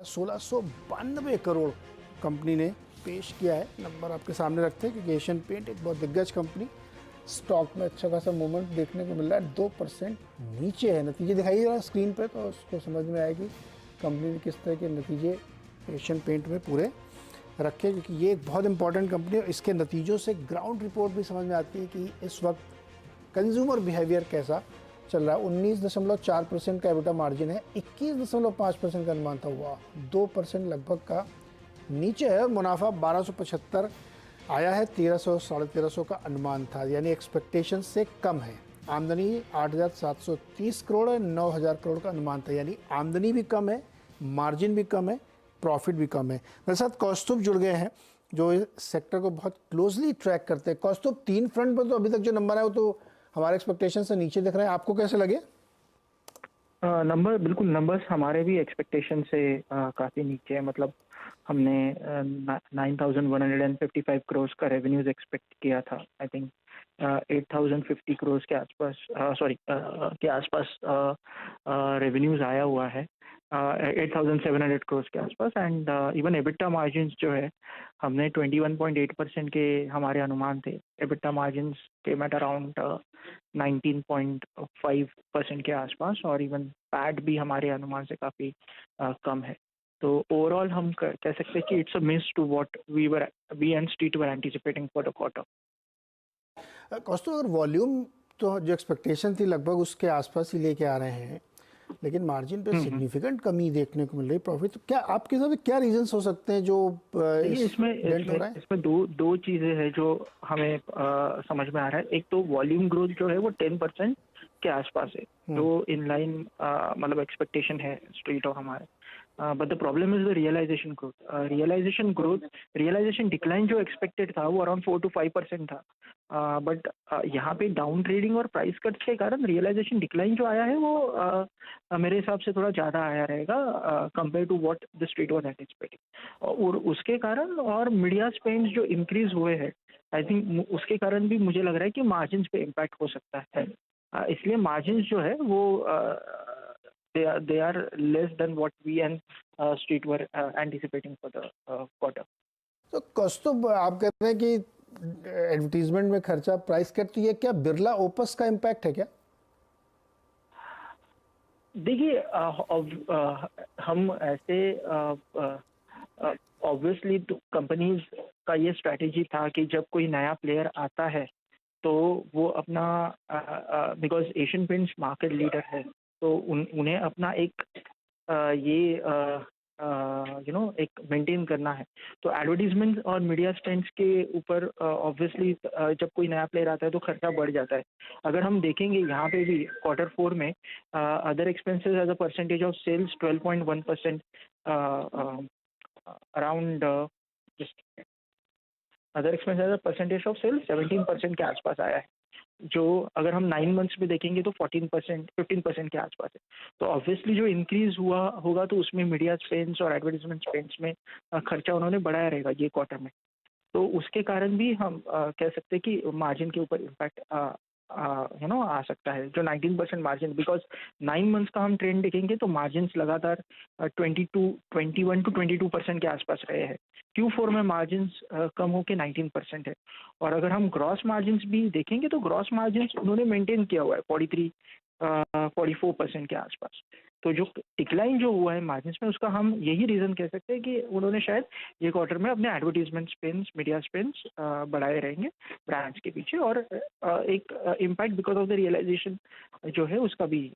1692 crore company ने पेश किया है। नंबर आपके सामने रखते हैं क्योंकि एशियन पेंट एक बहुत दिग्गज कंपनी, स्टॉक में अच्छा खासा मूवमेंट देखने को मिल रहा है। 2% नीचे है। नतीजे दिखाई जरा स्क्रीन पे तो उसको समझ में आएगी कंपनी ने किस तरह के नतीजे एशियन पेंट में पूरे रखे, क्योंकि ये एक बहुत इंपॉर्टेंट कंपनी है। इसके नतीजों से ग्राउंड रिपोर्ट भी समझ में आती है कि इस वक्त कंज्यूमर बिहेवियर कैसा चल रहा है। 19.4% का एबिटा मार्जिन है, 21.5% का अनुमान था, हुआ 2% लगभग का नीचे है। मुनाफा 1275 आया है, 1300 साढ़े 1300 का अनुमान था, यानी एक्सपेक्टेशन से कम है। आमदनी 8730 करोड़ है, 9000 करोड़ का अनुमान था, यानी आमदनी भी कम है, मार्जिन भी कम है, प्रॉफिट भी कम है। मेरे साथ कौस्तुभ जुड़ गए हैं जो इस सेक्टर को बहुत क्लोजली ट्रैक करते हैं। कौस्तुभ, 3 फ्रंट पर तो अभी तक जो नंबर है वो तो हमारे एक्सपेक्टेशन से नीचे दिख रहे हैं, आपको कैसे लगे? नंबर बिल्कुल, नंबर्स हमारे भी एक्सपेक्टेशन से काफ़ी नीचे है। मतलब हमने 9155 करोड़ का रेवेन्यूज एक्सपेक्ट किया था। आई थिंक 8050 करोड़ के आसपास के आसपास रेवेन्यूज आया हुआ है, 8700 करोड़ के आसपास। एंड इवन एबिटा मार्जिन्स जो है, हमने 21.8% के हमारे अनुमान थे। EBITDA margins came at around 19.5% के आसपास, और इवन पैट भी हमारे अनुमान से काफ़ी कम है। तो ओवरऑल हम कह सकते हैं कि it's a miss to what we and street were anticipating for the quarter. Kaustubh, अगर वॉल्यूम तो जो एक्सपेक्टेशन थी लगभग उसके आसपास ही लेके आ रहे हैं, लेकिन मार्जिन पे सिग्निफिकेंट कमी देखने को मिल रही, प्रॉफिट, तो क्या आपके हिसाब से क्या रीजंस हो सकते हैं जो इसमें दो चीजें हैं जो हमें समझ में आ रहा है। एक तो वॉल्यूम ग्रोथ जो है वो 10% के आसपास है, जो इन लाइन मतलब एक्सपेक्टेशन है स्ट्रीट और हमारे। But the problem is the realisation growth. Realisation decline जो एक्सपेक्टेड था वो अराउंड 4 to 5% था, बट यहाँ पे डाउन ट्रेडिंग और प्राइस कट्स के कारण रियलाइजेशन डिक्लाइन जो आया है वो मेरे हिसाब से थोड़ा ज़्यादा आया रहेगा compare to what the street was anticipating. और उसके कारण और मीडिया स्पेंड्स जो इंक्रीज हुए हैं, आई थिंक उसके कारण भी मुझे लग रहा है कि मार्जिन्स पे इम्पैक्ट हो सकता है। इसलिए मार्जिन्स जो है वो they are less than what we and street were anticipating for the quarter. तो कौस्तुभ, आप कहते हैं कि एडवर्टीजमेंट में खर्चा, प्राइस कट, तो ये क्या बिरला ओपस का इम्पैक्ट है क्या? देखिए, हम ऐसे ऑब्वियसली तो कंपनीज का ये स्ट्रैटेजी था कि जब कोई नया प्लेयर आता है तो वो अपना because Asian paints market leader है, तो उन्हें अपना एक एक मेंटेन करना है। तो एडवर्टीजमेंट और मीडिया स्पेंड्स के ऊपर ऑब्वियसली जब कोई नया प्लेयर आता है तो खर्चा बढ़ जाता है। अगर हम देखेंगे यहाँ पे भी Q4 में other expenses as a percentage of sales 12.1%, around other expense as a percentage of sales 17% के आसपास आया है, जो अगर हम 9 मंथ्स में देखेंगे तो 15% के आसपास है। तो ऑब्वियसली जो इंक्रीज हुआ होगा तो उसमें मीडिया स्पेंड्स और एडवर्टीजमेंट स्पेंड्स में खर्चा उन्होंने बढ़ाया रहेगा ये क्वार्टर में। तो उसके कारण भी हम कह सकते हैं कि मार्जिन के ऊपर इम्पैक्ट आ सकता है। जो 19% मार्जिन, बिकॉज 9 मंथ्स का हम ट्रेंड देखेंगे तो मार्जिन लगातार 21 to 22% के आसपास रहे हैं। Q4 में मार्जिन कम होकर 19% है। और अगर हम ग्रॉस मार्जिन भी देखेंगे तो ग्रॉस मार्जिन उन्होंने मेंटेन किया हुआ है 44% के आसपास। तो जो डिक्लाइन जो हुआ है मार्जिन में, उसका हम यही रीजन कह सकते हैं कि उन्होंने शायद ये क्वार्टर में अपने एडवर्टीजमेंट स्पेंड्स, मीडिया स्पेंड्स बढ़ाए रहेंगे ब्रांड्स के पीछे, और एक impact because of the realisation जो है उसका भी